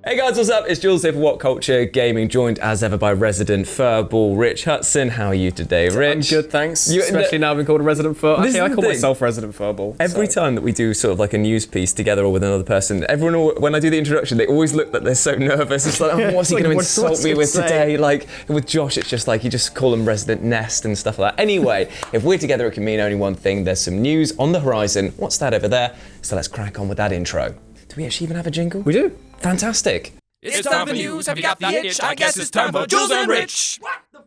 Hey guys, what's up? It's Jules here for WhatCulture Gaming, joined as ever by resident furball Rich Hudson. How are you today, Rich? I'm good, thanks. Especially now I've been called a resident furball. Actually, I call myself resident furball. Every time that we do sort of like a news piece together or with another person, everyone, when I do the introduction, they always look like they're so nervous. It's like, oh, what's he going to insult me with today? Like with Josh, it's just like you just call him Resident Nest and stuff like that. Anyway, if we're together, it can mean only one thing. There's some news on the horizon. What's that over there? So let's crack on with that intro. Do we actually even have a jingle? We do. Fantastic. It's time for news. Have you got the itch? I guess it's time for Jules and Rich. What the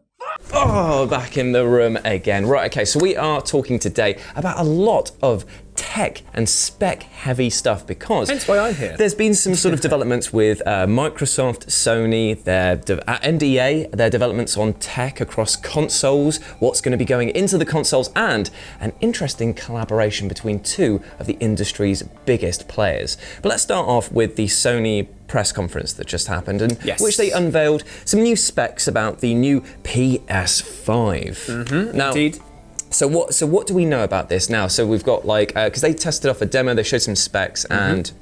fuck? Oh, back in the room again. Right, okay, so we are talking today about a lot of tech and spec heavy stuff because hence why I'm here. There's been some sort of developments with Microsoft, Sony, their NDA, their developments on tech across consoles, what's going to be going into the consoles, and an interesting collaboration between two of the industry's biggest players. But let's start off with the Sony press conference that just happened, and which they unveiled some new specs about the new PS5. Now, Indeed. So what do we know about this now? So we've got because they tested off a demo, they showed some specs, and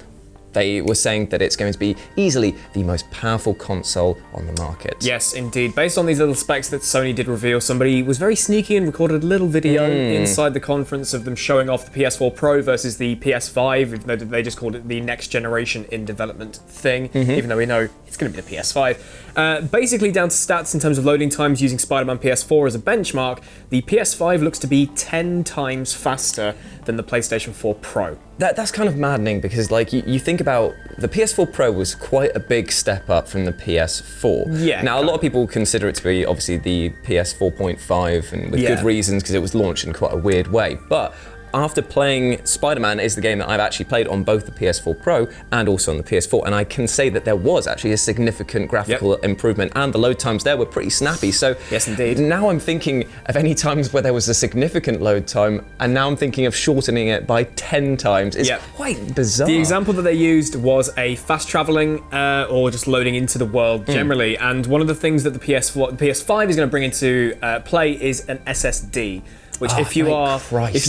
they were saying that it's going to be easily the most powerful console on the market. Yes, indeed. Based on these little specs that Sony did reveal, somebody was very sneaky and recorded a little video inside the conference of them showing off the PS4 Pro versus the PS5, even though they just called it the next generation in development thing, even though we know it's going to be the PS5. Basically down to stats in terms of loading times using Spider-Man PS4 as a benchmark, the PS5 looks to be 10 times faster than the PlayStation 4 Pro. That's kind of maddening because you think about the PS4 Pro was quite a big step up from the PS4. Yeah. Now a lot of people consider it to be obviously the PS4.5 and with good reasons because it was launched in quite a weird way. But after playing Spider-Man is the game that I've actually played on both the PS4 Pro and also on the PS4, and I can say that there was actually a significant graphical improvement and the load times there were pretty snappy. So yes, indeed. Now I'm thinking of any times where there was a significant load time, and now I'm thinking of shortening it by 10 times. It's quite bizarre. The example that they used was a fast traveling or just loading into the world generally, and one of the things that the PS5 is going to bring into play is an SSD. Which if you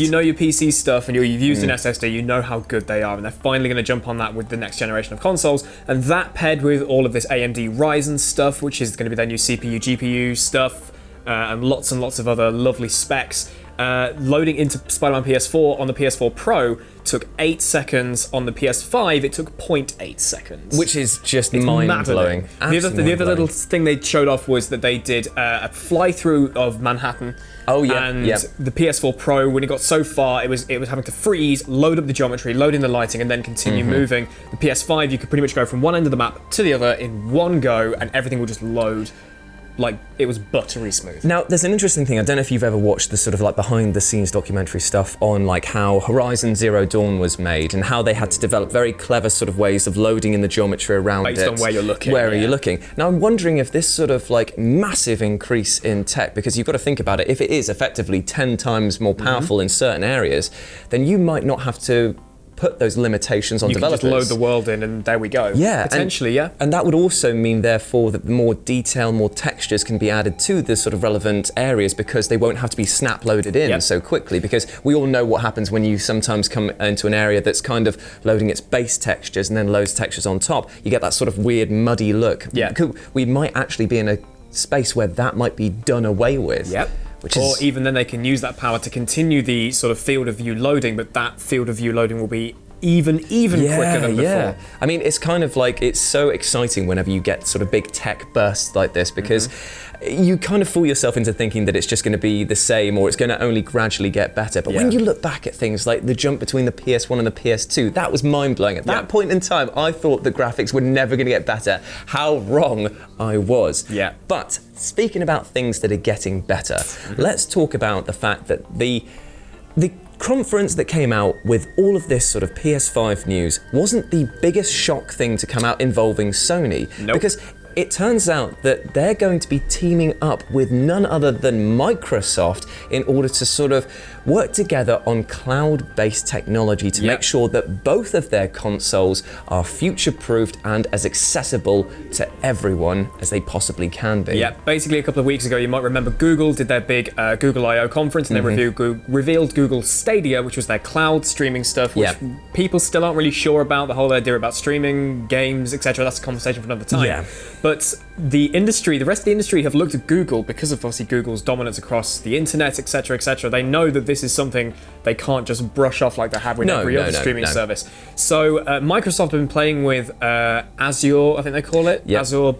know your PC stuff and you've used an SSD, you know how good they are, and they're finally going to jump on that with the next generation of consoles, and that paired with all of this AMD Ryzen stuff, which is going to be their new CPU, GPU stuff, and lots of other lovely specs. Loading into Spider-Man PS4 on the PS4 Pro took 8 seconds. On the PS5, it took 0.8 seconds. Which is just mind-blowing. The other little thing they showed off was that they did a fly-through of Manhattan. And the PS4 Pro, when it got so far, it was having to freeze, load up the geometry, load in the lighting, and then continue moving. The PS5, you could pretty much go from one end of the map to the other in one go, and everything would just load like it was buttery smooth. Now, there's an interesting thing. I don't know if you've ever watched the sort of behind the scenes documentary stuff on how Horizon Zero Dawn was made and how they had to develop very clever sort of ways of loading in the geometry around based on where you're looking. Where are you looking? Now, I'm wondering if this sort of massive increase in tech, because you've got to think about it, if it is effectively 10 times more powerful in certain areas, then you might not have to put those limitations on developers. You can just load the world in and there we go. Yeah. Potentially, and that would also mean, therefore, that more detail, more textures can be added to the sort of relevant areas because they won't have to be snap loaded in so quickly, because we all know what happens when you sometimes come into an area that's kind of loading its base textures and then loads textures on top. You get that sort of weird muddy look. Yeah. We might actually be in a space where that might be done away with. Yep. Or even then they can use that power to continue the sort of field of view loading, but that field of view loading will be even quicker than before. Yeah. I mean, it's kind of it's so exciting whenever you get sort of big tech bursts like this, because you kind of fool yourself into thinking that it's just going to be the same or it's going to only gradually get better. But when you look back at things like the jump between the PS1 and the PS2, that was mind-blowing. At that point in time, I thought the graphics were never going to get better. How wrong I was. Yeah. But speaking about things that are getting better, let's talk about the fact that the conference that came out with all of this sort of PS5 news wasn't the biggest shock thing to come out involving Sony. Nope. Because it turns out that they're going to be teaming up with none other than Microsoft in order to sort of work together on cloud-based technology to make sure that both of their consoles are future-proofed and as accessible to everyone as they possibly can be. Yeah, basically a couple of weeks ago, you might remember Google did their big Google I.O. conference, and they revealed Google Stadia, which was their cloud streaming stuff, which people still aren't really sure about, the whole idea about streaming, games, etc. That's a conversation for another time. Yeah. But the rest of the industry have looked at Google because of obviously Google's dominance across the internet, etc., etc. They know that this is something they can't just brush off like they have with every other streaming service. So Microsoft have been playing with Azure, I think they call it, Azure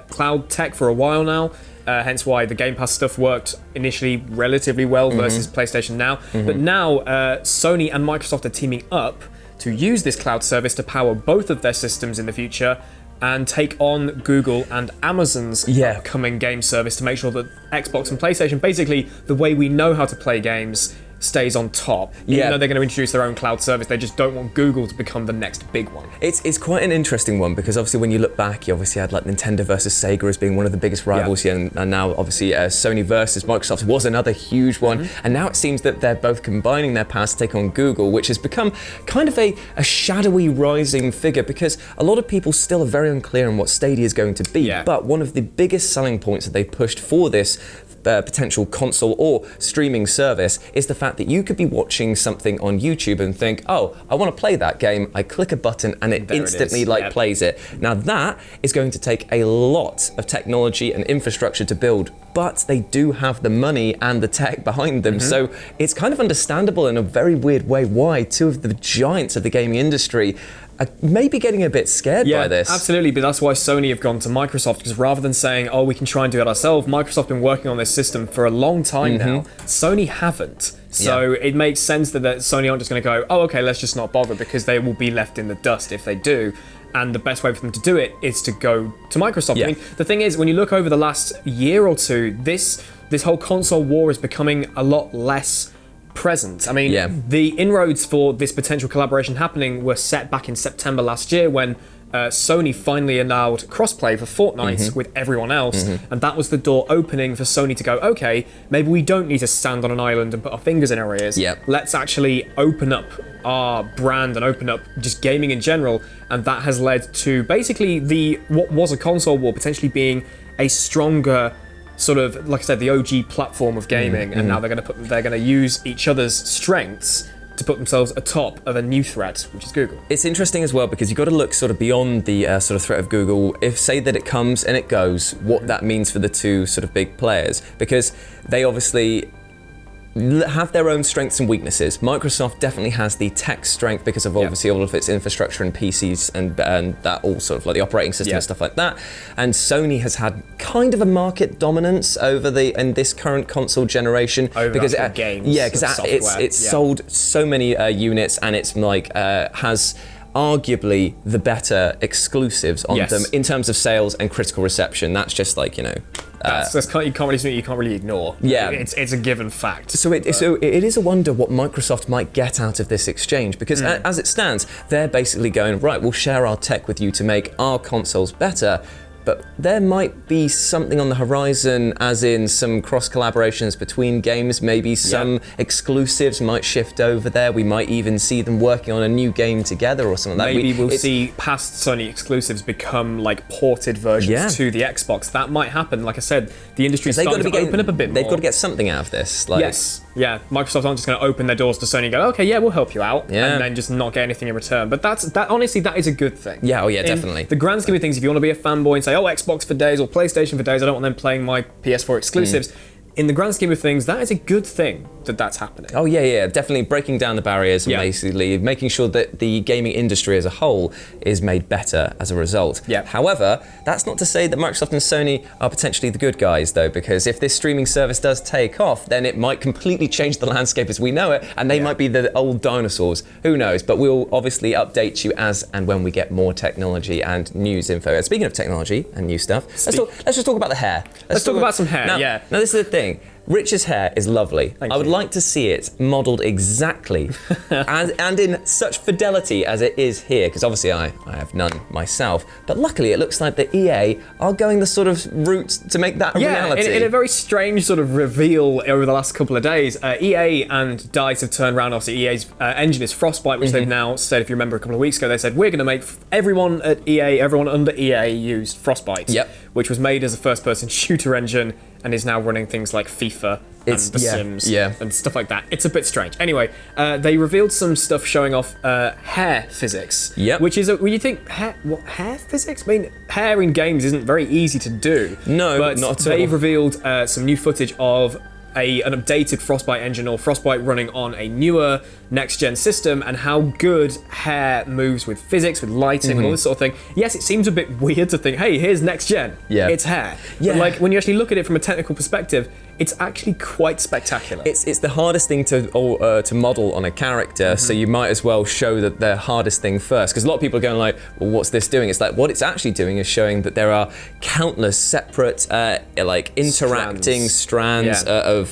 cloud tech for a while now. Hence why the Game Pass stuff worked initially relatively well versus PlayStation Now. But now Sony and Microsoft are teaming up to use this cloud service to power both of their systems in the future and take on Google and Amazon's upcoming game service to make sure that Xbox and PlayStation, basically the way we know how to play games, stays on top. Even though they're going to introduce their own cloud service, they just don't want Google to become the next big one. It's quite an interesting one because obviously when you look back, you obviously had like Nintendo versus Sega as being one of the biggest rivals here, and now obviously Sony versus Microsoft was another huge one, and now it seems that they're both combining their powers to take on Google, which has become kind of a shadowy rising figure because a lot of people still are very unclear on what Stadia is going to be, but one of the biggest selling points that they pushed for this potential console or streaming service is the fact that you could be watching something on YouTube and think, oh, I want to play that game. I click a button and it instantly plays it. Now that is going to take a lot of technology and infrastructure to build, but they do have the money and the tech behind them. So it's kind of understandable in a very weird way why two of the giants of the gaming industry are maybe getting a bit scared by this. Absolutely, but that's why Sony have gone to Microsoft, because rather than saying, oh, we can try and do it ourselves, Microsoft have been working on this system for a long time now. Sony haven't. So it makes sense that Sony aren't just going to go, oh, okay, let's just not bother, because they will be left in the dust if they do. And the best way for them to do it is to go to Microsoft. I mean, the thing is, when you look over the last year or two, this whole console war is becoming a lot less present. I mean, the inroads for this potential collaboration happening were set back in September last year when Sony finally allowed crossplay for Fortnite with everyone else, and that was the door opening for Sony to go, okay, maybe we don't need to stand on an island and put our fingers in our ears. Let's actually open up our brand and open up just gaming in general, and that has led to basically what was a console war potentially being a stronger sort of, like I said, the OG platform of gaming, and now they're going to use each other's strengths to put themselves atop of a new threat, which is Google. It's interesting as well because you've got to look sort of beyond the sort of threat of Google. If say that it comes and it goes, what that means for the two sort of big players, because they obviously have their own strengths and weaknesses. Microsoft definitely has the tech strength because of obviously all of its infrastructure and PCs and that all sort of like the operating system and stuff like that. And Sony has had kind of a market dominance over in this current console generation because games, because it's sold so many units, and it's like has arguably the better exclusives on them in terms of sales and critical reception. That's just like, you know, you can't really ignore. It's a given fact. So it is a wonder what Microsoft might get out of this exchange, because as it stands, they're basically going, right, we'll share our tech with you to make our consoles better. But there might be something on the horizon, as in some cross collaborations between games. Maybe some exclusives might shift over there. We might even see them working on a new game together or something like that. Maybe we'll see past Sony exclusives become like ported versions to the Xbox. That might happen. Like I said, the industry's starting to open up a bit more. They've got to get something out of this. Microsoft aren't just going to open their doors to Sony and go, okay, we'll help you out, and then just not get anything in return. But honestly, that is a good thing. Definitely. The grand scheme of things, if you want to be a fanboy and say, oh, Xbox for days or PlayStation for days, I don't want them playing my PS4 exclusives. In the grand scheme of things, that is a good thing that's happening. Definitely breaking down the barriers and basically making sure that the gaming industry as a whole is made better as a result. However, that's not to say that Microsoft and Sony are potentially the good guys, though, because if this streaming service does take off, then it might completely change the landscape as we know it, and they might be the old dinosaurs. Who knows? But we'll obviously update you as and when we get more technology and news info. And speaking of technology and new stuff, let's just talk about the hair. Let's talk about some hair. Now, this is the thing. Rich's hair is lovely. I would like to see it modelled exactly and in such fidelity as it is here, because obviously I have none myself. But luckily it looks like the EA are going the sort of route to make that a reality. In a very strange sort of reveal over the last couple of days, EA and DICE have turned around. Obviously EA's engine is Frostbite, which they've now said, if you remember a couple of weeks ago, they said, we're going to make everyone at EA, everyone under EA used Frostbite, which was made as a first-person shooter engine and is now running things like FIFA and The Sims and stuff like that. It's a bit strange. Anyway, they revealed some stuff showing off hair physics, which is, when you think, hair physics? I mean, hair in games isn't very easy to do. No, but not at all. They've revealed some new footage of an updated Frostbite engine, or Frostbite running on a newer next-gen system, and how good hair moves with physics, with lighting, and all this sort of thing. Yes, it seems a bit weird to think, hey, here's next-gen. It's hair. But like, when you actually look at it from a technical perspective, it's actually quite spectacular. It's the hardest thing to model on a character, so you might as well show that the hardest thing first. Because a lot of people are going like, well, what's this doing? It's like, what it's actually doing is showing that there are countless separate, like interacting strands of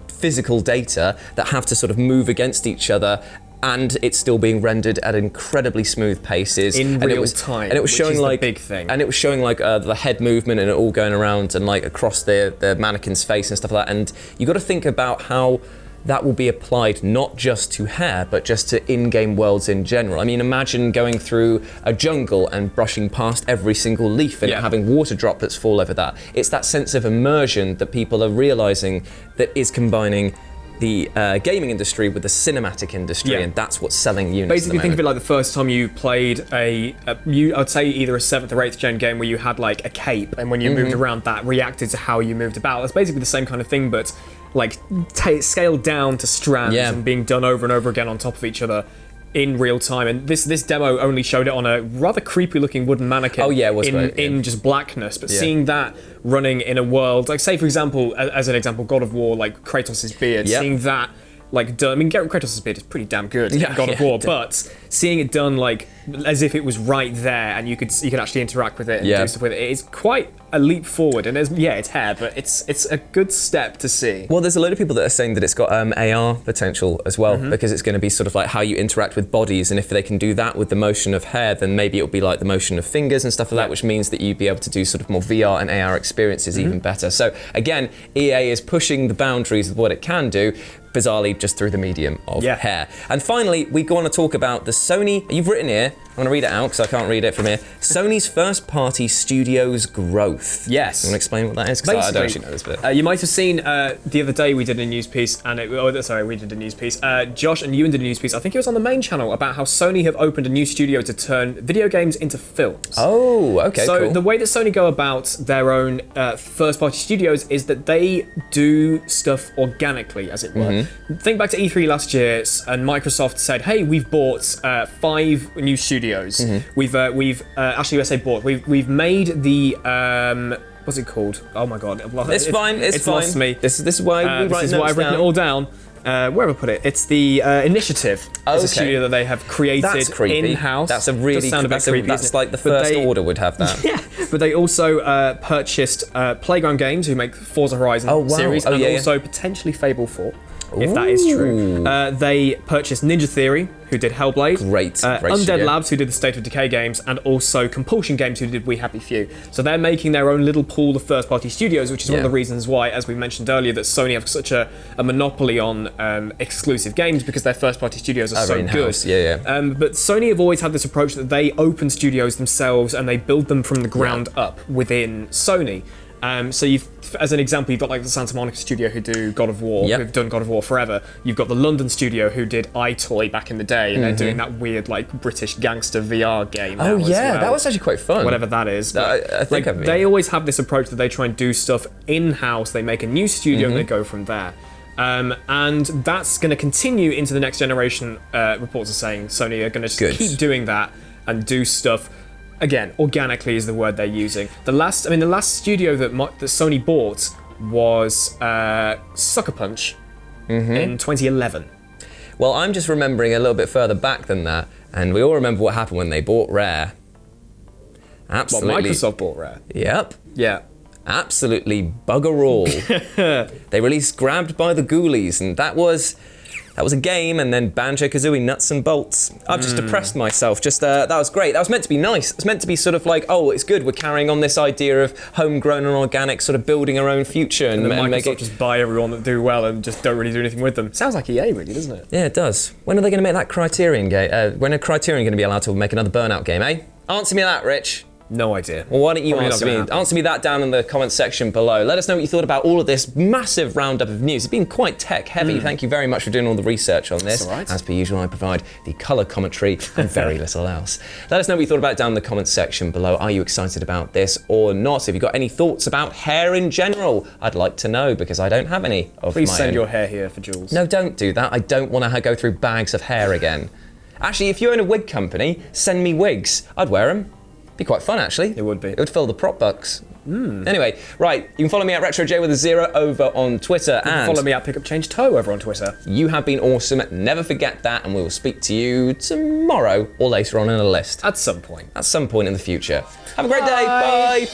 physical data that have to sort of move against each other. And it's still being rendered at incredibly smooth paces in real time, and it was showing like the big thing. And it was showing like the head movement and it all going around and like across the mannequin's face and stuff like that. And you got to think about how that will be applied not just to hair, but just to in-game worlds in general. I mean, imagine going through a jungle and brushing past every single leaf and having water droplets fall over that. It's that sense of immersion that people are realizing that is combining the gaming industry with the cinematic industry, and that's what's selling units. Basically, think of it like the first time you played I'd say either a 7th or 8th gen game where you had like a cape, and when you moved around, that reacted to how you moved about. It's basically the same kind of thing, but like scaled down to strands and being done over and over again on top of each other in real time. And this demo only showed it on a rather creepy looking wooden mannequin it was in just blackness, but seeing that running in a world, like say for example, as an example, God of War, like Kratos' beard, seeing that like done, I mean Kratos' beard is pretty damn good in God of War, but seeing it done like as if it was right there and you could actually interact with it and do stuff with it, it's quite a leap forward. And it's hair, but it's a good step to see. Well, there's a load of people that are saying that it's got AR potential as well, because it's going to be sort of like how you interact with bodies, and if they can do that with the motion of hair, then maybe it'll be like the motion of fingers and stuff like that, which means that you'd be able to do sort of more VR and AR experiences even better. So again, EA is pushing the boundaries of what it can do, bizarrely just through the medium of hair. And finally, we go on to talk about the Sony, you've written here, I'm going to read it out because I can't read it from here, Sony's first-party studios growth. Yes. You want to explain what that is? Because I don't actually know this bit. You might have seen the other day we did a news piece, and we did a news piece. Josh and Ewan did a news piece, I think it was on the main channel, about how Sony have opened a new studio to turn video games into films. Oh, okay, So cool. the way that Sony go about their own first-party studios is that they do stuff organically, as it were. Think back to E3 last year, and Microsoft said, "Hey, we've bought 5 new studios. We've actually, let's say bought. We've made the what's it called? Oh my god, It's fine. It's fine. Lost me. This is why we write This is why I've written it all down. Where have I put it? It's the Initiative. It's a studio that they have created in-house. That's a really that's like the First Order would have that. Yeah, but they also purchased Playground Games, who make Forza Horizon series, and also potentially Fable 4. If that is true. They purchased Ninja Theory, who did Hellblade. Great Undead studio. Labs, who did the State of Decay games, and also Compulsion Games, who did We Happy Few. So they're making their own little pool of first-party studios, which is one of the reasons why, as we mentioned earlier, that Sony have such a monopoly on exclusive games, because their first-party studios are so good. But Sony have always had this approach that they open studios themselves and they build them from the ground up within Sony. So as an example, you've got like the Santa Monica studio who do God of War, who've done God of War forever. You've got the London studio who did iToy back in the day, and they're doing that weird like British gangster VR game. Oh yeah, that was actually quite fun. Whatever that is. I think they always have this approach that they try and do stuff in-house. They make a new studio and they go from there. And that's going to continue into the next generation. Reports are saying Sony are going to just keep doing that and do stuff. Again, organically is the word they're using. The last studio that Sony bought was Sucker Punch in 2011. Well, I'm just remembering a little bit further back than that, and we all remember what happened when they bought Rare. Absolutely. Well, Microsoft bought Rare. Yep. Yeah. Absolutely bugger all. They released Grabbed by the Ghoulies, and that was a game, and then Banjo-Kazooie Nuts and Bolts. I've just depressed myself. That was great. That was meant to be nice. It's meant to be sort of like, oh, it's good. We're carrying on this idea of homegrown and organic, sort of building our own future. And then Microsoft just buy everyone that do well and just don't really do anything with them. Sounds like EA, really, doesn't it? Yeah, it does. When are they going to make that Criterion game? When are Criterion going to be allowed to make another Burnout game, eh? Answer me that, Rich. No idea. Well, why don't you answer me that down in the comments section below. Let us know what you thought about all of this massive roundup of news. It's been quite tech heavy. Thank you very much for doing all the research on this. That's all right. As per usual, I provide the colour commentary and very little else. Let us know what you thought about it down in the comments section below. Are you excited about this or not? If you've got any thoughts about hair in general, I'd like to know, because I don't have any of Please my send own. your hair here for Jules. No, don't do that. I don't want to go through bags of hair again. Actually, if you own a wig company, send me wigs. I'd wear them. Be quite fun, actually. It would be. It would fill the prop bucks. Anyway, right, you can follow me at RetroJ with a 0 over on Twitter. And follow me at PickupChangeToe over on Twitter. You have been awesome. Never forget that, and we will speak to you tomorrow or later on in a list. At some point. At some point in the future. Have a great day. Bye.